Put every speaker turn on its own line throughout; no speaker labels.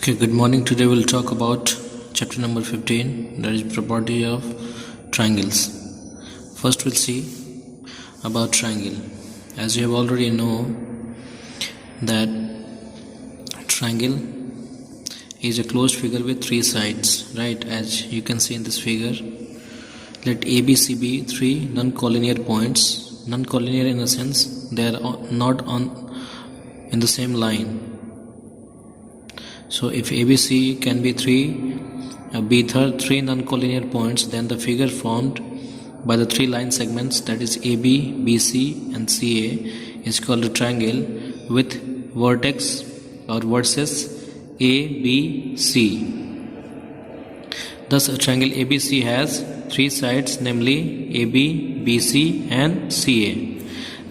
Okay, good morning. Today we'll talk about chapter number 15, that is property of triangles. First we'll see about triangle. As you have already know that triangle is a closed figure with three sides, right? As you can see in this figure, let ABC be three non-collinear points. Non-collinear in a sense they are not in the same line. So if ABC can be three non-collinear points, then the figure formed by the three line segments, that is AB, BC and CA, is called a triangle with vertex or verses ABC. Thus a triangle ABC has three sides, namely AB, BC and CA.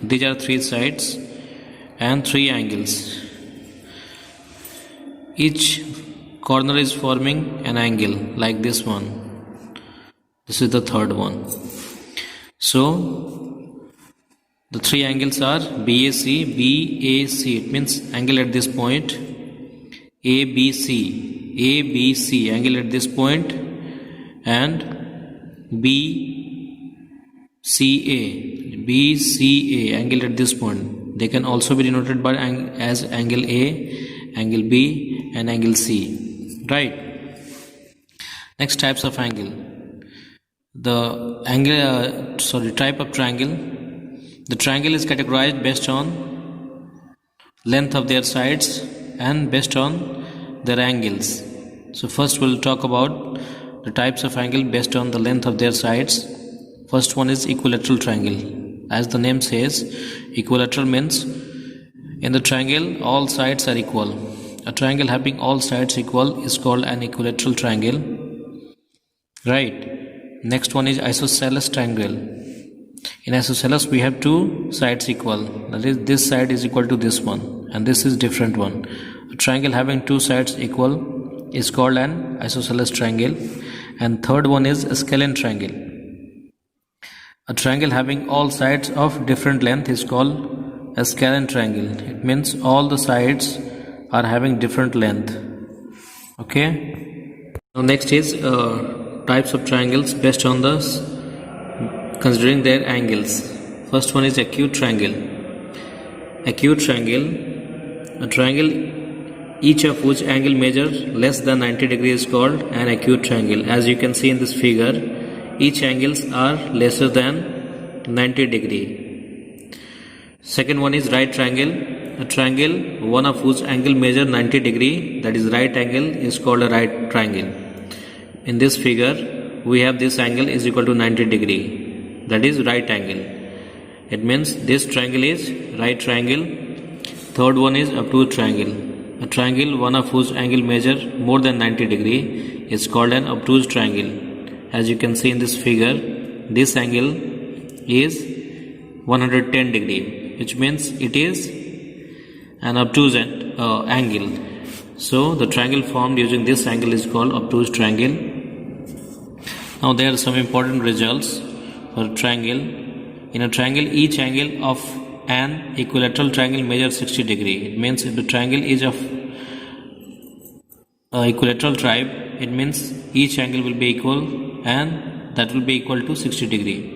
These are three sides and three angles. Each corner is forming an angle like this one. This is the third one. So the three angles are BAC, BAC. It means angle at this point. ABC, ABC, angle at this point, and BCA, BCA, angle at this point. They can also be denoted by as angle A, angle B and angle C, right? Next types of angle. The type of triangle. The triangle is categorized based on length of their sides and based on their angles. So first we'll talk about the types of angle based on the length of their sides. First one is equilateral triangle. As the name says, equilateral means in the triangle all sides are equal. A triangle having all sides equal is called an equilateral triangle, right? Next one is isosceles triangle. In isosceles we have two sides equal, that is this side is equal to this one and this is different one. A triangle having two sides equal is called an isosceles triangle. And third one is a scalene triangle. A triangle having all sides of different length is called a scalene triangle. It means all the sides are having different length. Okay. Now next is types of triangles based on considering their angles. First one is acute triangle. Acute triangle, a triangle each of which angle measure less than 90 degrees is called an acute triangle. As you can see in this figure, each angles are lesser than 90 degree. Second one is right triangle. A triangle, one of whose angle measure 90 degree, that is right angle, is called a right triangle. In this figure, we have this angle is equal to 90 degree, that is right angle. It means this triangle is right triangle. Third one is obtuse triangle. A triangle, one of whose angle measure more than 90 degree, is called an obtuse triangle. As you can see in this figure, this angle is 110 degree, which means it is an obtuse angle. So the triangle formed using this angle is called obtuse triangle. Now there are some important results for a triangle. In a triangle, each angle of an equilateral triangle measures 60 degree. It means if the triangle is of equilateral type, it means each angle will be equal and that will be equal to 60 degree.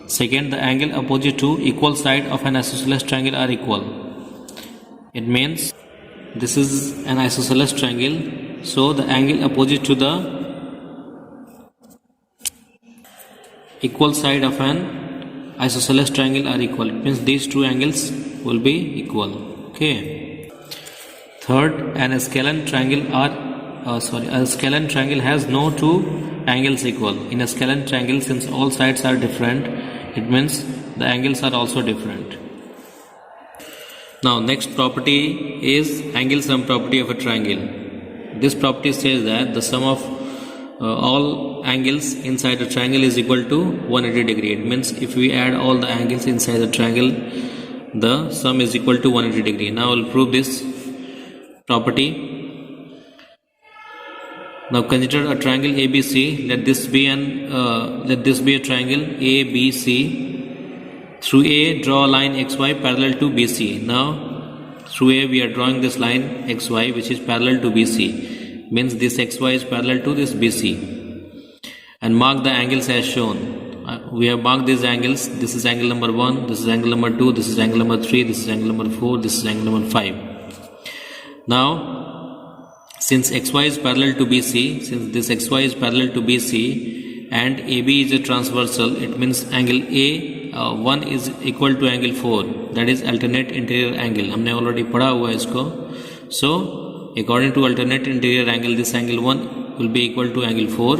Second, the angle opposite to equal side of an isosceles triangle are equal. It means this is an isosceles triangle, so the angle opposite to the equal side of an isosceles triangle are equal. It means these two angles will be equal. Okay. Third, a scalene triangle has no two angles equal. In a scalene triangle, since all sides are different, it means the angles are also different. Now next property is angle sum property of a triangle. This property says that the sum of all angles inside a triangle is equal to 180 degree. It means if we add all the angles inside the triangle, the sum is equal to 180 degree. Now I will prove this property. Now consider a triangle ABC. Let this be a triangle ABC. Through A, draw a line XY parallel to BC. Now Through A we are drawing this line XY which is parallel to BC. Means this XY is parallel to this BC. And mark the angles as shown. We have marked these angles. This is angle number 1, this is angle number 2, this is angle number 3, this is angle number 4, this is angle number 5. Now, since XY is parallel to BC, since this XY is parallel to BC and AB is a transversal, it means angle A1 is equal to angle 4. That is alternate interior angle. हमने already पढ़ा हुआ है इसको. So, according to alternate interior angle, this angle 1 will be equal to angle 4.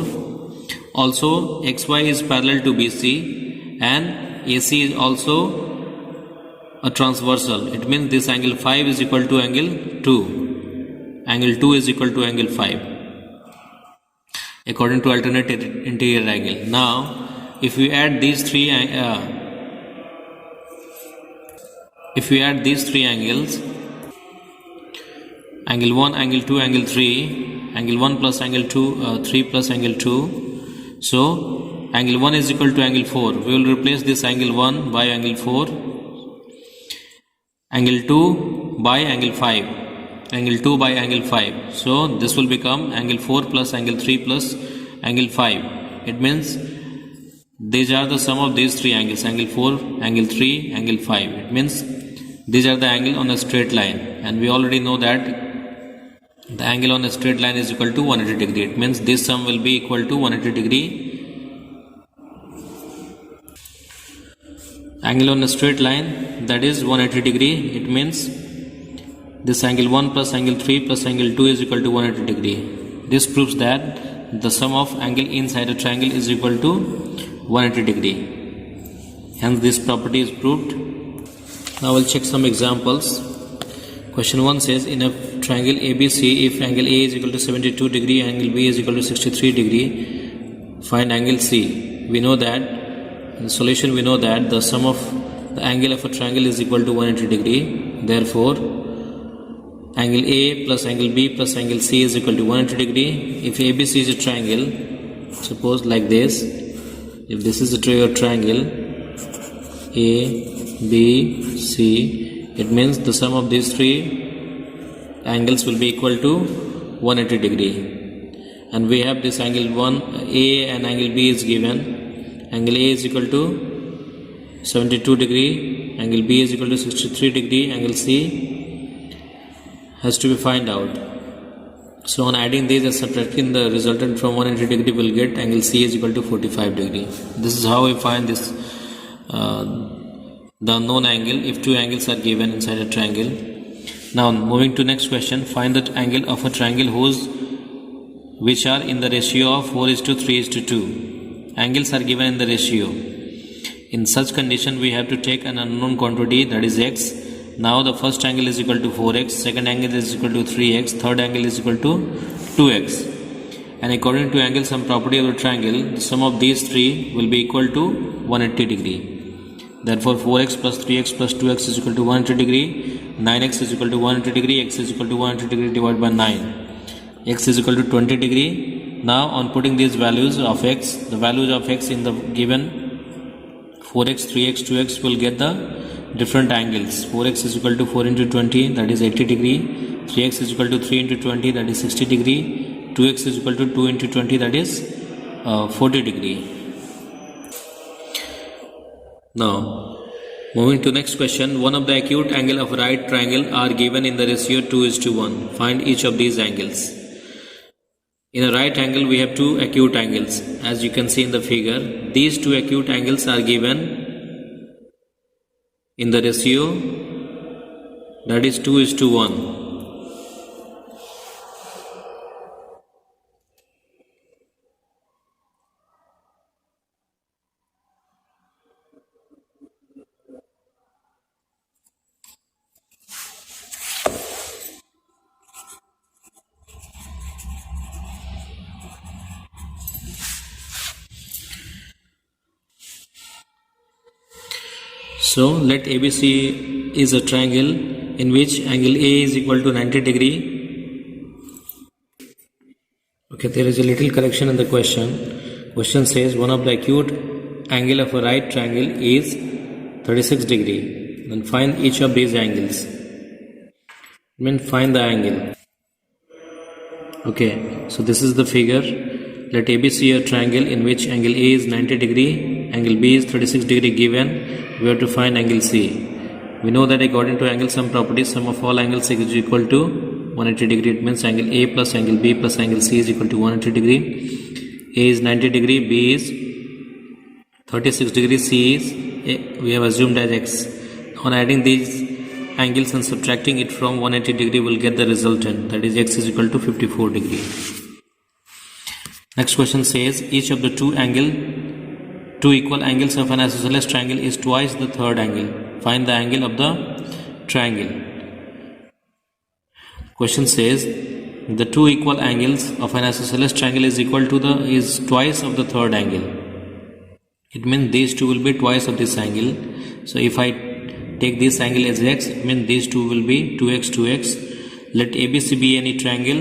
Also, XY is parallel to BC and AC is also a transversal. It means this angle 5 is equal to angle 2. Angle 2 is equal to angle 5 according to alternate interior angle. Now, if we add these three angles, angle 1, angle 2, angle 3, angle 1 plus angle 2, 3 plus angle 2. So, angle 1 is equal to angle 4. We will replace this angle 1 by angle 4, angle 2 by angle 5, angle 2 by angle 5. So, this will become angle 4 plus angle 3 plus angle 5. It means these are the sum of these three angles, angle 4, angle 3, angle 5. It means these are the angle on a straight line, and we already know that the angle on a straight line is equal to 180 degree. It means this sum will be equal to 180 degree. Angle on a straight line, that is 180 degree. It means this angle 1 plus angle 3 plus angle 2 is equal to 180 degree. This proves that the sum of angle inside a triangle is equal to 180 degree. Hence this property is proved. Now we'll check some examples. Question 1 says, in a triangle ABC, if angle A is equal to 72 degree, angle B is equal to 63 degree, find angle C. We know that, in the solution we know that the sum of the angle of a triangle is equal to 180 degree. Therefore, angle A plus angle B plus angle C is equal to 180 degree. If ABC is a triangle, suppose like this, if this is a triangle A, B, C, it means the sum of these three angles will be equal to 180 degree. And we have this angle 1 A and angle B is given. Angle A is equal to 72 degree, angle B is equal to 63 degree, angle C has to be find out. So on adding these and subtracting the resultant from 180 degree, we will get angle C is equal to 45 degree. This is how we find this the unknown angle if two angles are given inside a triangle. Now moving to next question, find the angle of a triangle which are in the ratio of 4:3:2. Angles are given in the ratio. In such condition we have to take an unknown quantity, that is x. Now the first angle is equal to 4x, second angle is equal to 3x, third angle is equal to 2x. And according to angle sum property of the triangle, the sum of these three will be equal to 180 degree. Therefore 4x plus 3x plus 2x is equal to 180 degree, 9x is equal to 180 degree, x is equal to 180 degree divided by 9. X is equal to 20 degree. Now on putting these values of x, the values of x in the given 4x, 3x, 2x will get the different angles. 4x is equal to 4 into 20, that is 80 degree. 3x is equal to 3 into 20, that is 60 degree. 2x is equal to 2 into 20, that is 40 degree. Now, moving to next question, one of the acute angle of a right triangle are given in the ratio 2:1. Find each of these angles. In a right angle, we have two acute angles. As you can see in the figure, these two acute angles are given in the ratio, that is 2:1. So let ABC is a triangle in which angle A is equal to 90 degree. Okay, there is a little correction in the question. Question says one of the acute angle of a right triangle is 36 degree. Then find each of these angles. means find the angle. Okay, so this is the figure. Let ABC a triangle in which angle A is 90 degree, angle B is 36 degree given. We have to find angle C. We know that according to angle sum property, sum of all angles is equal to 180 degree. It means angle A plus angle B plus angle C is equal to 180 degree. A is 90 degree, B is 36 degree, C is we have assumed as X. On adding these angles and subtracting it from 180 degree, will get the resultant, that is X is equal to 54 degree. Next question says each of the two equal angles of an isosceles triangle is twice the third angle. Find the angle of the triangle. Question says the two equal angles of an isosceles triangle is twice of the third angle. It means these two will be twice of this angle. So if I take this angle as X, it means these two will be 2x, 2x. Let ABC be any triangle.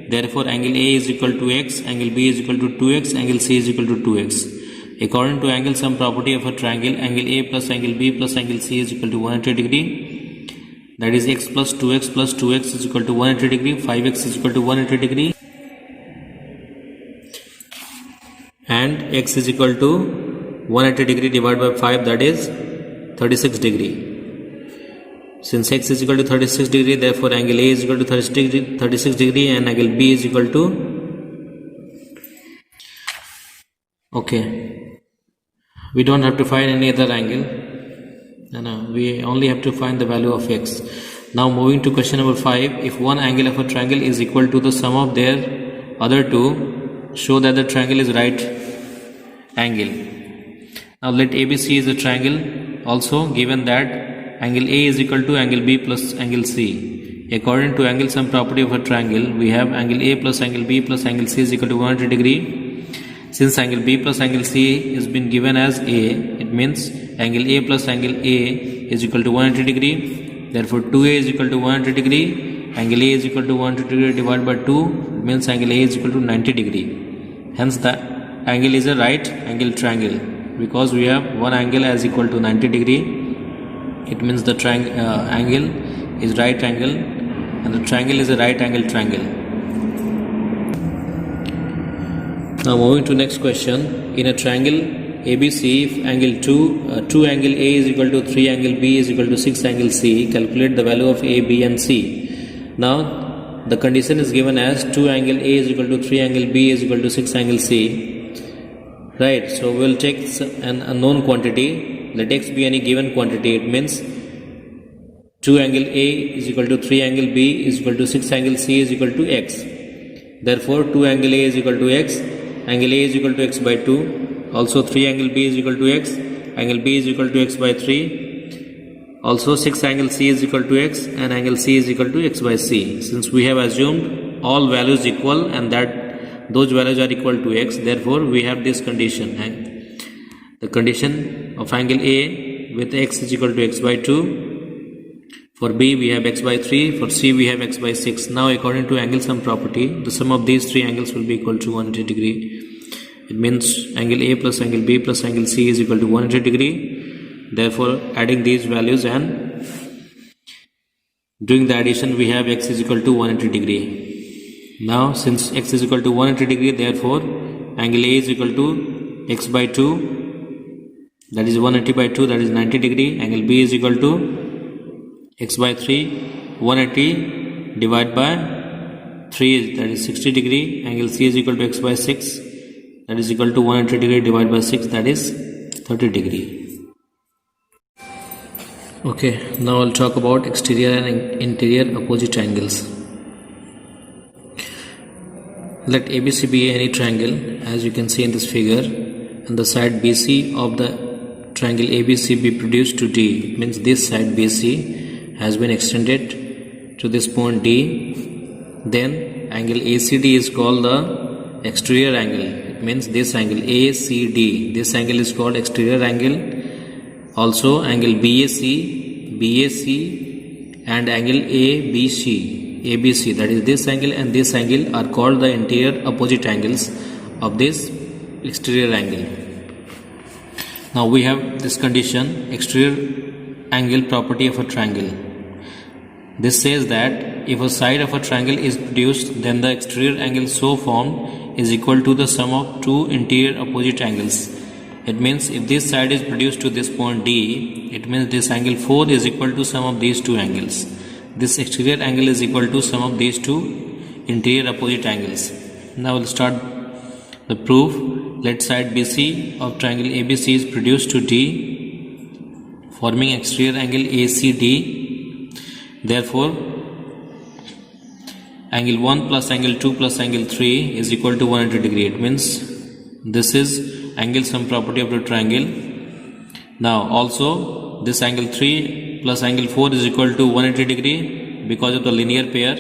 Therefore, angle A is equal to X, angle B is equal to 2x, angle C is equal to 2x. According to angle sum property of a triangle, angle A plus angle B plus angle C is equal to 180 degree. That is X plus 2x is equal to 180 degree. 5x is equal to 180 degree. And X is equal to 180 degree divided by 5, that is 36 degree. Since X is equal to 36 degree, therefore angle A is equal to 36 degree and angle B is equal to, okay, we don't have to find any other angle. No, we only have to find the value of X. Now moving to question number 5. If one angle of a triangle is equal to the sum of their other two, show that the triangle is right angle. Now let ABC is a triangle also, given that angle A is equal to angle B plus angle C. According to angle sum property of a triangle, we have angle A plus angle B plus angle C is equal to 180 degree. Since angle B plus angle C is been given as A, it means angle A plus angle A is equal to 180 degree. Therefore 2A is equal to 180 degree. Angle A is equal to 180 degree divided by 2 means angle A is equal to 90 degree. Hence the angle is a right angle triangle. Because we have one angle as equal to 90 degree, it means the angle is right angle and the triangle is a right angle triangle. Now moving to next question. In a triangle ABC, if angle 2 angle A is equal to 3 angle B is equal to 6 angle C, calculate the value of A, B and C. Now the condition is given as 2 angle A is equal to 3 angle B is equal to 6 angle C. Right, so we will take an unknown quantity. Let X be any given quantity. It means 2 angle A is equal to 3 angle B is equal to 6 angle C is equal to X. Therefore 2 angle A is equal to X, angle A is equal to X by 2. Also 3 angle B is equal to X, angle B is equal to X by 3. Also 6 angle C is equal to X and angle C is equal to X by C. Since we have assumed all values equal and that those values are equal to X, therefore we have this condition. The condition of angle A with X is equal to X by 2. For B we have X by 3. For C we have X by 6. Now according to angle sum property, the sum of these three angles will be equal to 180 degree. It means angle A plus angle B plus angle C is equal to 180 degree. Therefore adding these values and doing the addition, we have X is equal to 180 degree. Now since X is equal to 180 degree, therefore angle A is equal to X by 2, that is 180 by 2, that is 90 degree. Angle B is equal to X by 3, 180 divided by 3, that is 60 degree. Angle C is equal to X by 6, that is equal to 180 degree divided by 6, that is 30 degree. Okay, now I'll talk about exterior and interior opposite angles. Let ABC be any triangle, as you can see in this figure, and the side BC of the triangle ABC be produced to D. It means this side BC has been extended to this point D. Then angle ACD is called the exterior angle. It means this angle ACD. This angle is called exterior angle. Also angle BAC and angle ABC, that is this angle and this angle, are called the interior opposite angles of this exterior angle. Now we have this condition, exterior angle property of a triangle. This says that if a side of a triangle is produced, then the exterior angle so formed is equal to the sum of two interior opposite angles. It means if this side is produced to this point D, it means this angle 4 is equal to sum of these two angles. This exterior angle is equal to sum of these two interior opposite angles. Now we'll start the proof. Let side BC of triangle ABC is produced to D, forming exterior angle ACD. Therefore, angle 1 plus angle 2 plus angle 3 is equal to 180 degree. It means this is angle sum property of the triangle. Now also this angle 3 plus angle 4 is equal to 180 degree because of the linear pair.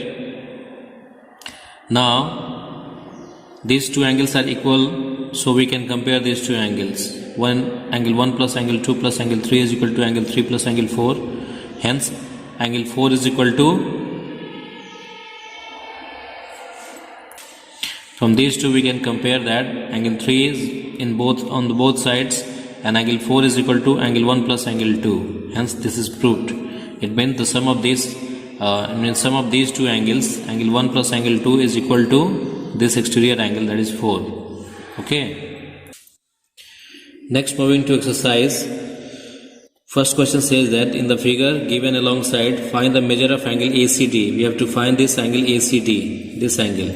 Now these two angles are equal, so we can compare these two angles. Angle 1 plus angle 2 plus angle 3 is equal to angle 3 plus angle 4. Hence angle 4 is equal to, from these two we can compare that angle 3 is on both sides, and angle 4 is equal to angle 1 plus angle 2. Hence this is proved. It means the sum of these two angles, angle 1 plus angle 2 is equal to this exterior angle, that is 4. Okay. Next, moving to exercise. First question says that in the figure given alongside, find the measure of angle ACD. We have to find this angle ACD, this angle.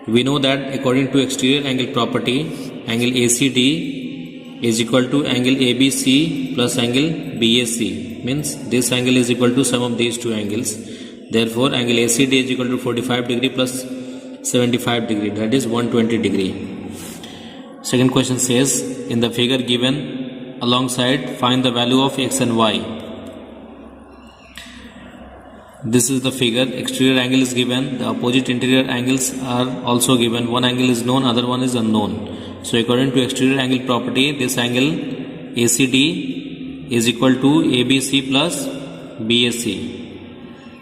We know that according to exterior angle property, angle ACD is equal to angle ABC plus angle BAC. Means this angle is equal to sum of these two angles. Therefore, angle ACD is equal to 45 degree plus 75 degree, that is 120 degree. Second question says, in the figure given alongside, find the value of x and y. This is the figure. Exterior angle is given, the opposite interior angles are also given. One angle is known, other one is unknown. So according to exterior angle property, this angle ACD is equal to ABC plus BAC.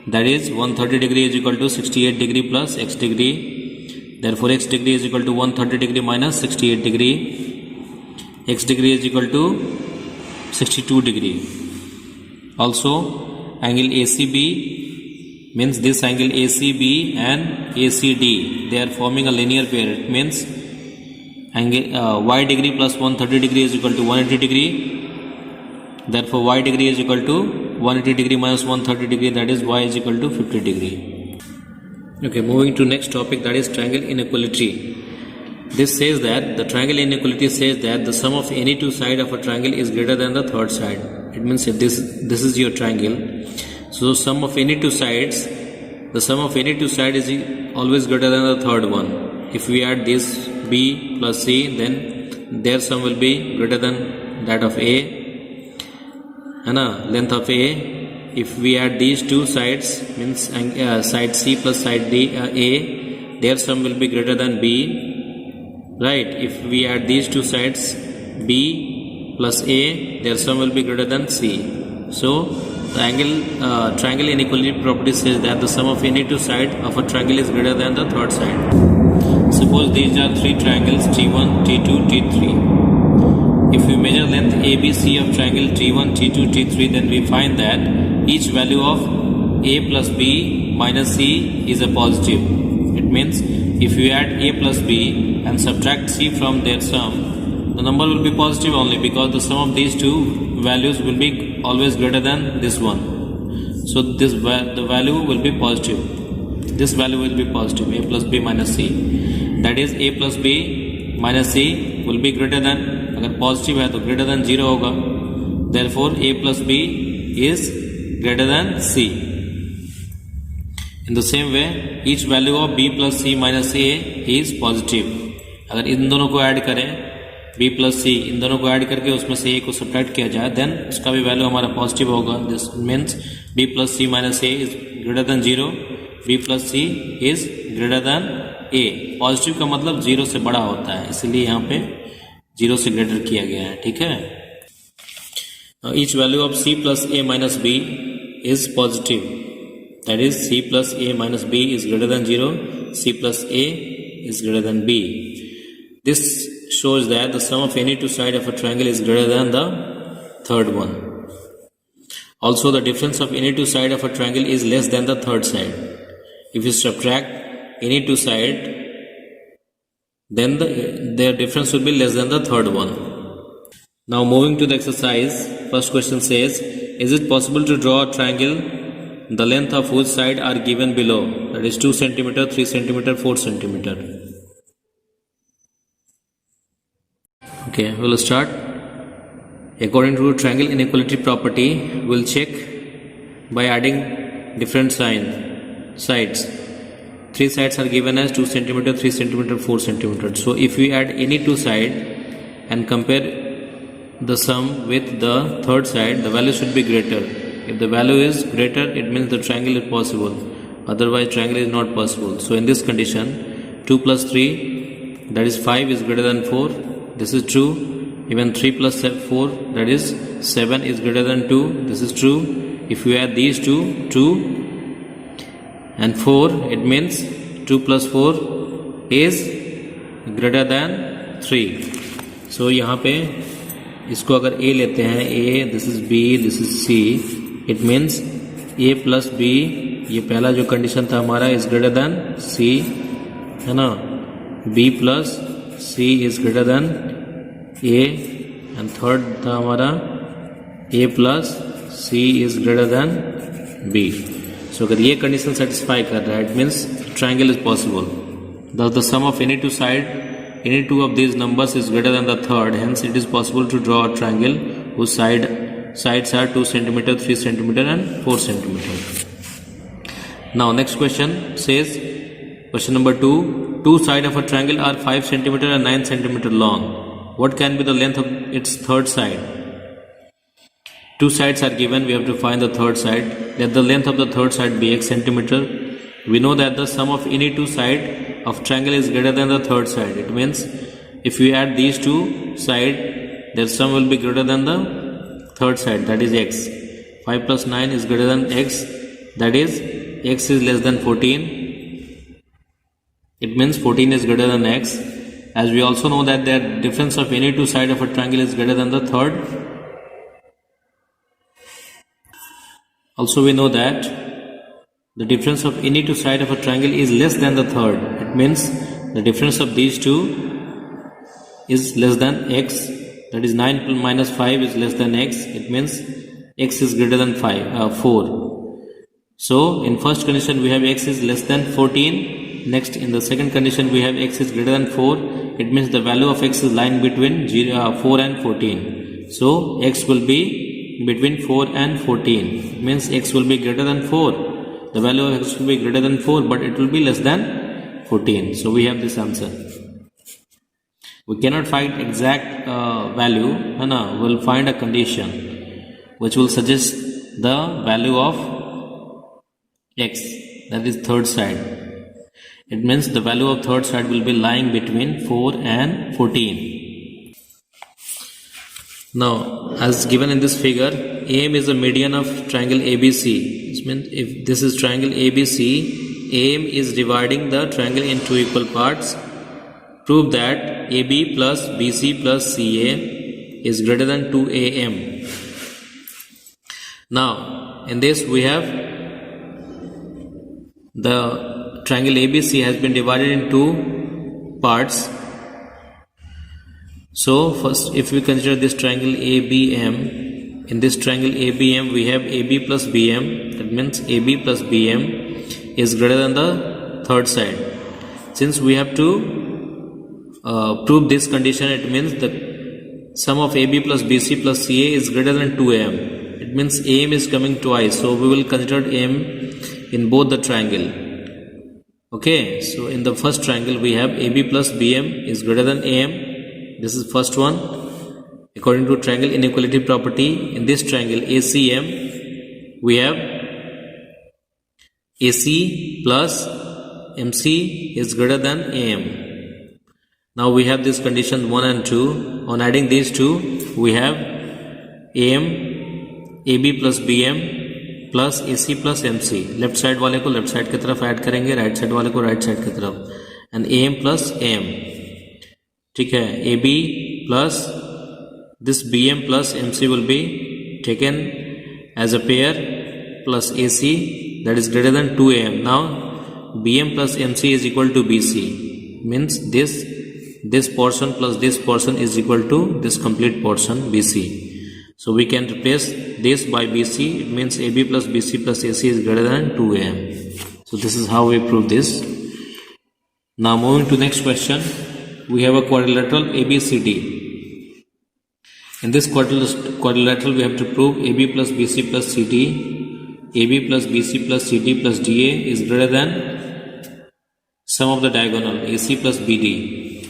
That is 130 degree is equal to 68 degree plus x degree. Therefore x degree is equal to 130 degree minus 68 degree. X degree is equal to 62 degree. Also angle ACB means this angle ACB and ACD, they are forming a linear pair. It means angle y degree plus 130 degree is equal to 180 degree. Therefore y degree is equal to 180 degree minus 130 degree, that is y is equal to 50 degree. Okay, moving to next topic, that is triangle inequality. This says that the triangle inequality says that the sum of any two sides of a triangle is greater than the third side. It means if this is your triangle, so sum of any two sides, the sum of any two sides is always greater than the third one. If we add this B plus C, then their sum will be greater than that of A. Length of A. If we add these two sides, means side C plus side D, A, their sum will be greater than B, right? If we add these two sides, B plus A, their sum will be greater than C. So the triangle inequality property says that the sum of any two sides of a triangle is greater than the third side. Suppose these are three triangles, T1, T2, T3. If we measure length ABC of triangle T1, T2, T3, then we find that each value of A plus B minus C is a positive. It means if we add A plus B and subtract C from their sum, the number will be positive only because the sum of these two values will be always greater than this one. So the value will be positive. This value will be positive, A plus B minus C. That is A plus B minus C will be greater than, अगर positive है तो greater than 0 होगा. Therefore A plus B is greater than C. In the same way, each value of B plus C minus A is positive. अगर इन दोनों को add करें, B plus C, इन दोनों को ऐड करके उसमें से A को सब्ट्रैक्ट किया जाए, then उसका भी वैल्यू हमारा पॉजिटिव होगा. This means B plus C minus A is greater than 0. B plus C is greater than A. Positive का मतलब 0 से बड़ा होता है, इसलिए यहाँ पे 0 से ग्रेटर किया गया है. ठीक है. Each value of C plus A minus B is positive. That is C plus A minus B is greater than 0. C plus A is greater than B. This shows that the sum of any two sides of a triangle is greater than the third one. Also, the difference of any two sides of a triangle is less than the third side. If you subtract any two sides, then their difference will be less than the third one. Now moving to the exercise, first question says, is it possible to draw a triangle the length of whose side are given below, that is 2 cm, 3 cm, 4 cm. Okay, we'll start. According to triangle inequality property, we'll check by adding different sides. 3 sides are given as 2 cm, 3 cm, 4 cm. So if we add any two sides and compare the sum with the third side, the value should be greater. If the value is greater, it means the triangle is possible. Otherwise, triangle is not possible. So in this condition, 2 plus 3, that is 5, is greater than 4. This is true. Even 3 plus 4, that is 7, is greater than 2. This is true. If you add these two, 2 and 4, it means 2 plus 4 is greater than 3. So यहाँ पे इसको अगर A लेते हैं, A, this is B, this is C, it means A plus B, ये पहला जो condition था हमारा, is greater than C, है ना. B plus C is greater than A, and third था हमारा A plus C is greater than B. So अगर ये कंडीशन सेटिस्फाई कर रहा है, it means triangle is possible. Thus the sum of any two of these numbers is greater than the third. Hence it is possible to draw a triangle whose sides are 2 cm, 3 cm and 4 cm. Now next question says, question number 2. Two sides of a triangle are 5 cm and 9 cm long. What can be the length of its third side? Two sides are given, we have to find the third side. Let the length of the third side be x centimeter. We know that the sum of any two sides of triangle is greater than the third side. It means if we add these two sides, their sum will be greater than the third side, that is x. 5 plus 9 is greater than x, that is x is less than 14. It means 14 is greater than x. As we also know that the difference of any two sides of a triangle is greater than the third. Also we know that the difference of any two sides of a triangle is less than the third. It means the difference of these two is less than x, that is 9 minus 5 is less than x. It means x is greater than 4. So in first condition we have x is less than 14. Next, in the second condition we have x is greater than 4. It means the value of x is lying between 4 and 14. So x will be between 4 and 14. It means x will be greater than 4. The value of x will be greater than 4, but it will be less than 14. So we have this answer. We cannot find exact value. We will find a condition which will suggest the value of x, that is third side. It means the value of third side will be lying between 4 and 14. Now, as given in this figure, AM is the median of triangle ABC. This means if this is triangle ABC, AM is dividing the triangle into equal parts. Prove that AB plus BC plus CA is greater than 2AM. Now, in this we have the triangle ABC has been divided into parts. So first, if we consider this triangle ABM, in this triangle ABM we have AB plus BM. That means AB plus BM is greater than the third side. Since we have to prove this condition, it means the sum of AB plus BC plus CA is greater than 2AM. It means AM is coming twice, so we will consider AM in both the triangle. Okay, so in the first triangle we have AB plus BM is greater than AM. This is first one. According to triangle inequality property, in this triangle ACM we have AC plus MC is greater than AM. Now we have this condition 1 and 2. On adding these two, we have AM, AB plus BM plus AC plus MC. Left side वाले को left side की तरफ add करेंगे, right side वाले को right side की तरफ, and AM plus AM. ठीक है, AB plus this BM plus MC will be taken as a pair plus AC that is greater than 2am. Now BM plus MC is equal to BC, means this portion plus this portion is equal to this complete portion BC. So we can replace this by BC. It means AB plus BC plus AC is greater than 2am. So this is how we prove this. Now moving to next question, we have a quadrilateral ABCD. In this quadrilateral we have to prove AB plus BC plus CD, AB plus BC plus CD plus DA is greater than sum of the diagonal AC plus BD.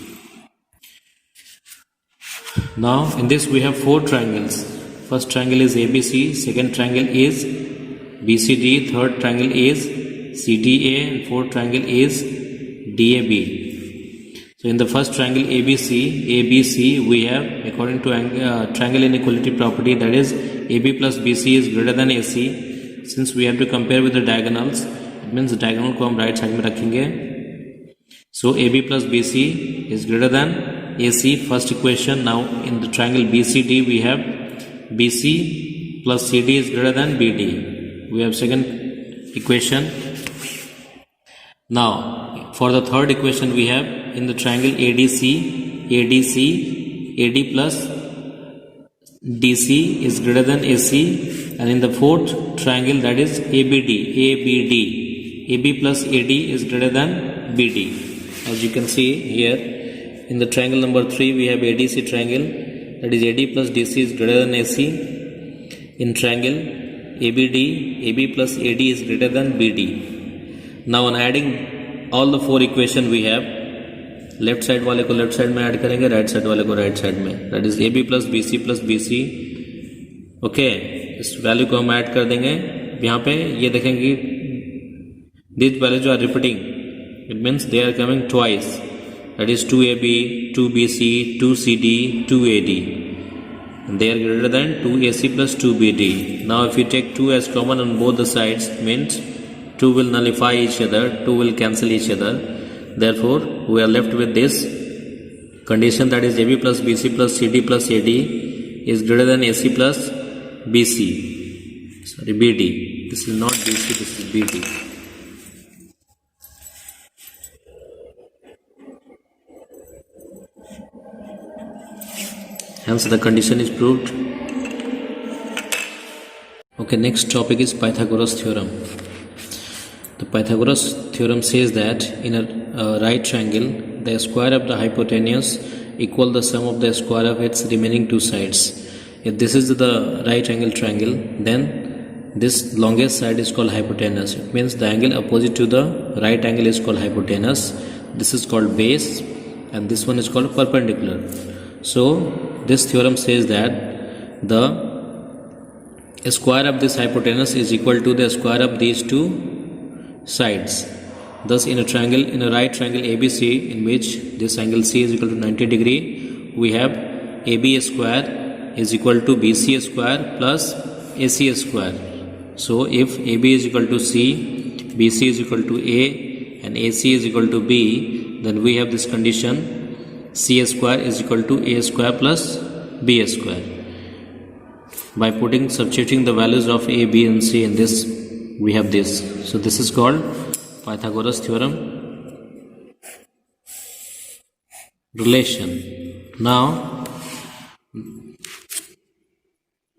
Now in this we have 4 triangles. First triangle is ABC, second triangle is BCD, third triangle is CDA, and fourth triangle is DAB. So in the first triangle ABC, we have, according to triangle inequality property, that is AB plus BC is greater than AC. Since we have to compare with the diagonals, it means the diagonal को हम right side में रखेंगे. So AB plus BC is greater than AC, first equation. Now in the triangle BCD we have BC plus CD is greater than BD. We have second equation. Now for the third equation we have in the triangle ADC AD plus DC is greater than AC, and in the fourth triangle that is ABD AB plus AD is greater than BD. As you can see here in the triangle number 3 we have ADC triangle, that is AD plus DC is greater than AC. In triangle ABD AB plus AD is greater than BD. Now on adding all the 4 equation we have, left side वाले को left side में add करेंगे, right side वाले को right side में, that is AB plus BC okay. इस value को हम ऐड कर देंगे. यहाँ पे ये देखेंगे this values are repeating, it means they are coming twice, that is 2AB 2BC 2CD 2AD, they are greater than 2AC plus 2BD. Now if you take 2 as common on both the sides, means 2 will nullify each other, 2 will cancel each other. Therefore we are left with this condition, that is AB plus BC plus CD plus AD is greater than AC plus BD. This is not BC, this is BD. Hence the condition is proved. Okay, next topic is Pythagoras theorem. The Pythagoras theorem says that in a right triangle, the square of the hypotenuse equal the sum of the square of its remaining 2 sides. If this is the right angle triangle, then this longest side is called hypotenuse. It means the angle opposite to the right angle is called hypotenuse. This is called base, and this one is called perpendicular. So this theorem says that the square of this hypotenuse is equal to the square of these 2 sides. Thus in a right triangle ABC, in which this angle C is equal to 90 degree, we have AB square is equal to BC square plus AC square. So if AB is equal to C, BC is equal to A, and AC is equal to B, then we have this condition, C square is equal to A square plus B square. By substituting the values of A, B and C in this, we have this. So this is called Pythagoras theorem relation. Now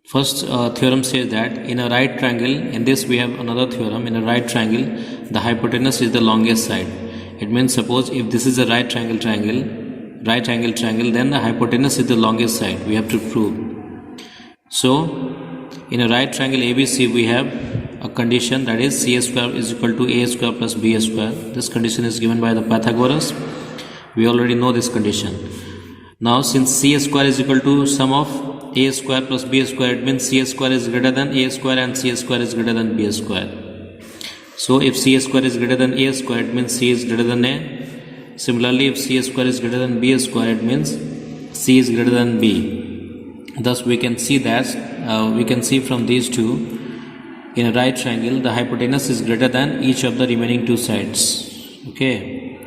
first theorem says that in a right triangle, in this we have another theorem, in a right triangle the hypotenuse is the longest side. It means suppose if this is a right angle triangle, then the hypotenuse is the longest side. We have to prove. So in a right triangle ABC we have a condition, that is C square is equal to A square plus B square. This condition is given by the Pythagoras. We already know this condition. Now since C square is equal to sum of A square plus B square, it means C square is greater than A square and C square is greater than B square. So if C square is greater than A square, it means C is greater than A. Similarly, if C square is greater than B square, it means C is greater than B. Thus we can see that from these two, in a right triangle the hypotenuse is greater than each of the remaining 2 sides. Okay.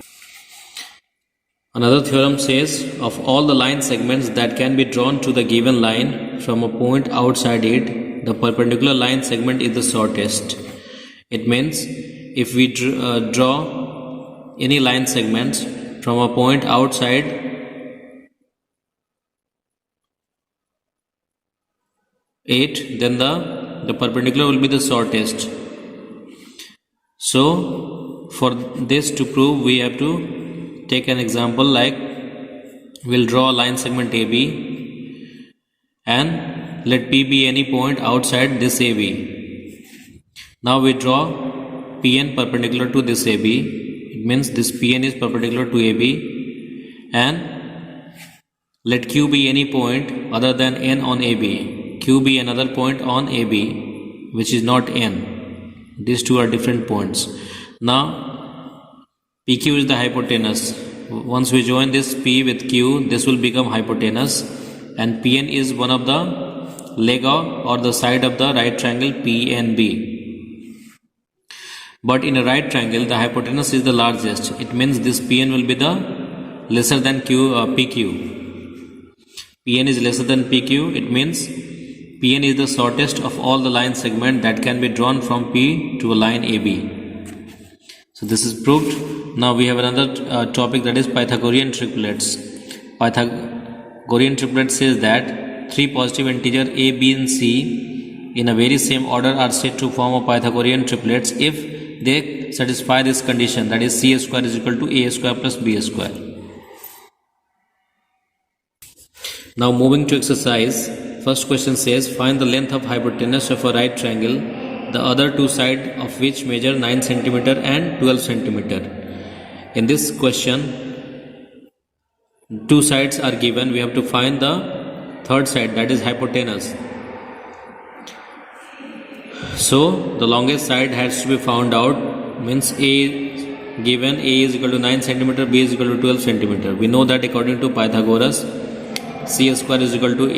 Another theorem says, of all the line segments that can be drawn to the given line from a point outside it, the perpendicular line segment is the shortest. It means if we draw any line segments from a point outside it, then the perpendicular will be the shortest. So for this to prove, we have to take an example, like we'll draw a line segment AB and let P be any point outside this AB. Now we draw PN perpendicular to this AB. It means this PN is perpendicular to AB, and let Q be any point other than N on AB. Q be another point on AB which is not N. These two are different points. Now PQ is the hypotenuse. Once we join this P with Q, this will become hypotenuse, and PN is one of the leg or the side of the right triangle PNB. But in a right triangle, the hypotenuse is the largest. It means this PN will be the lesser than PQ. PN is lesser than PQ. It means PN is the shortest of all the line segments that can be drawn from P to a line AB. So this is proved. Now we have another topic, that is Pythagorean triplets. Pythagorean triplet says that three positive integers A, B and C in a very same order are said to form a Pythagorean triplets if they satisfy this condition, that is C square is equal to A square plus B square. Now moving to exercise, first question says find the length of hypotenuse of a right triangle, the other two sides of which measure 9 cm and 12 cm. In this question, two sides are given. We have to find the third side, that is hypotenuse. So the longest side has to be found out. Means A given, A is equal to 9 cm, B is equal to 12 cm. We know that according to Pythagoras, C square is equal to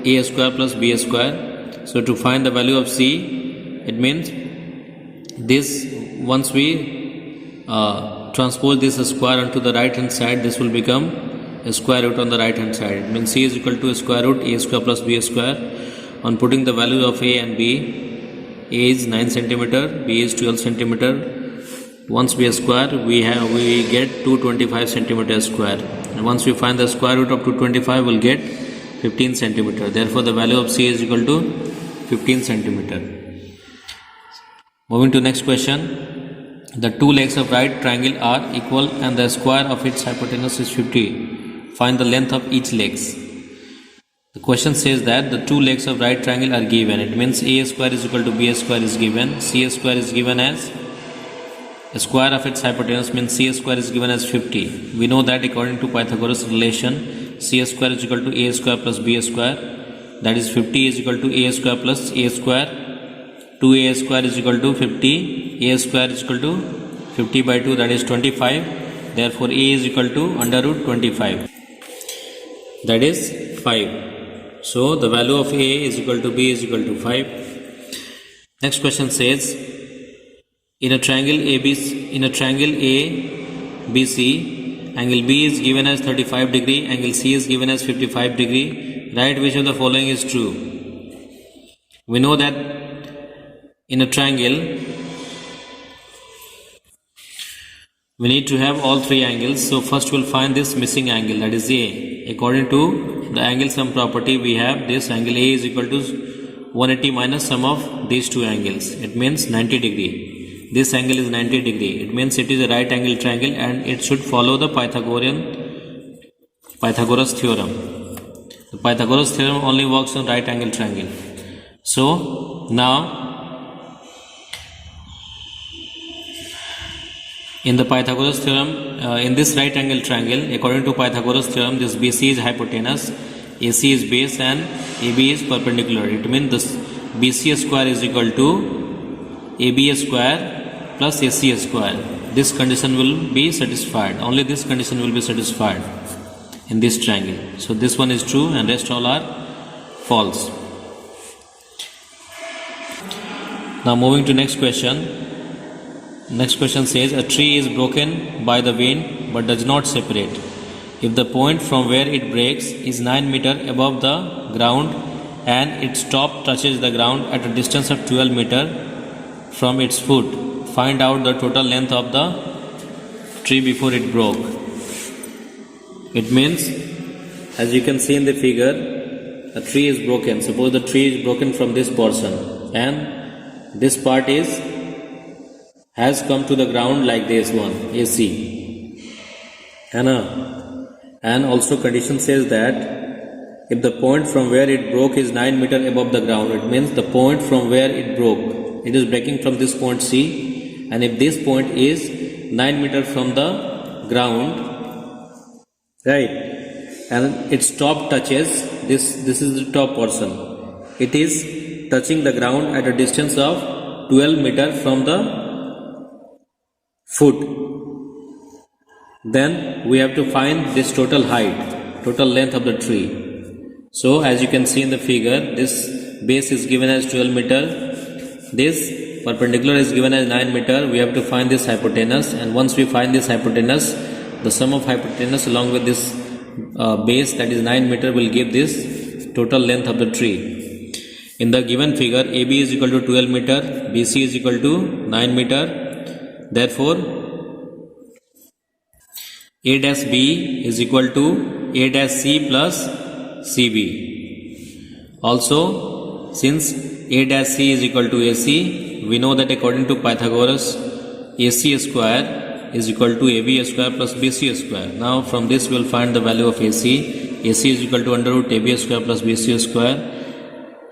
A square plus B square. So to find the value of C, it means this, once we transpose this square onto the right hand side, this will become a square root on the right hand side. It means C is equal to a square root A square plus B square. On putting the value of A and B, A is 9 cm, B is 12 cm. Once we square, we get 225 cm square. And once we find the square root of 225, we'll get 15 cm. Therefore, the value of C is equal to 15 cm. Moving to next question. The two legs of right triangle are equal and the square of its hypotenuse is 50. Find the length of each legs. The question says that the two legs of right triangle are given. It means A square is equal to B square is given. C square is given as a square of its hypotenuse, means C square is given as 50. We know that according to Pythagoras relation, C square is equal to A square plus B square. That is 50 is equal to A square plus A square. 2A square is equal to 50. A square is equal to 50 by 2, that is 25. Therefore A is equal to under root 25. That is 5. So the value of A is equal to B is equal to 5. Next question says, in a triangle ABC, angle B is given as 35 degree, angle C is given as 55 degree. Write which of the following is true. We know that in a triangle we need to have all three angles. So first we'll find this missing angle, that is A. According to the angle sum property, we have this angle A is equal to 180 minus sum of these two angles. It means 90 degree. This angle is 90 degree. It means it is a right angle triangle and it should follow the Pythagoras theorem. The Pythagoras theorem only works on right angle triangle. So now in the Pythagoras theorem, in this right angle triangle, according to Pythagoras theorem, this BC is hypotenuse, AC is base and AB is perpendicular. It means this BC square is equal to AB square plus AC square. This condition will be satisfied. Only this condition will be satisfied in this triangle. So this one is true and rest all are false. Now moving to next question. Next question says, a tree is broken by the wind but does not separate. If the point from where it breaks is 9 meters above the ground and its top touches the ground at a distance of 12 meter from its foot. Find out the total length of the tree before it broke. It means, as you can see in the figure, a tree is broken. Suppose the tree is broken from this portion, and this part has come to the ground like this one, AC. And also condition says that if the point from where it broke is 9 meter above the ground, it means the point from where it broke, it is breaking from this point C, and if this point is 9 meter from the ground, right, and its top touches this is the top portion, it is touching the ground at a distance of 12 meter from the foot, then we have to find this total height, total length of the tree. So as you can see in the figure, this base is given as 12 meter, this perpendicular is given as 9 meter. We have to find this hypotenuse, and once we find this hypotenuse, the sum of hypotenuse along with this base, that is 9 meter, will give this total length of the tree. In the given figure, AB is equal to 12 meter, BC is equal to 9 meter. Therefore, A dash B is equal to A dash C plus CB. Also, since A dash C is equal to AC, we know that according to Pythagoras, AC square is equal to AB square plus BC square. Now from this we will find the value of AC. AC is equal to under root AB square plus BC square.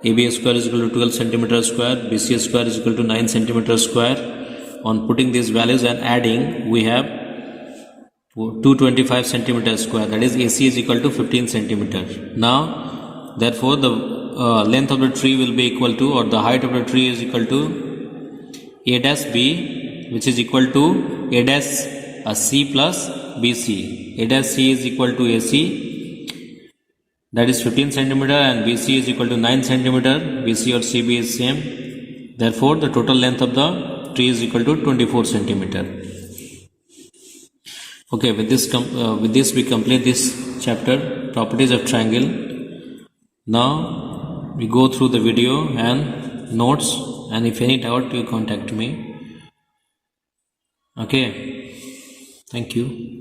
AB square is equal to 12 centimeter square. BC square is equal to 9 centimeter square. On putting these values and adding, we have 225 centimeter square, that is AC is equal to 15 centimeter. Now therefore the length of the tree will be equal to, or the height of the tree is equal to A dash B, which is equal to A dash C plus BC. A dash C is equal to AC, that is 15 centimeter, and BC is equal to 9 centimeter. BC or CB is same. Therefore the total length of the tree is equal to 24 centimeter. Okay, with this we complete this chapter, properties of triangle. Now we go through the video and notes, and if any doubt you contact me. Okay, thank you.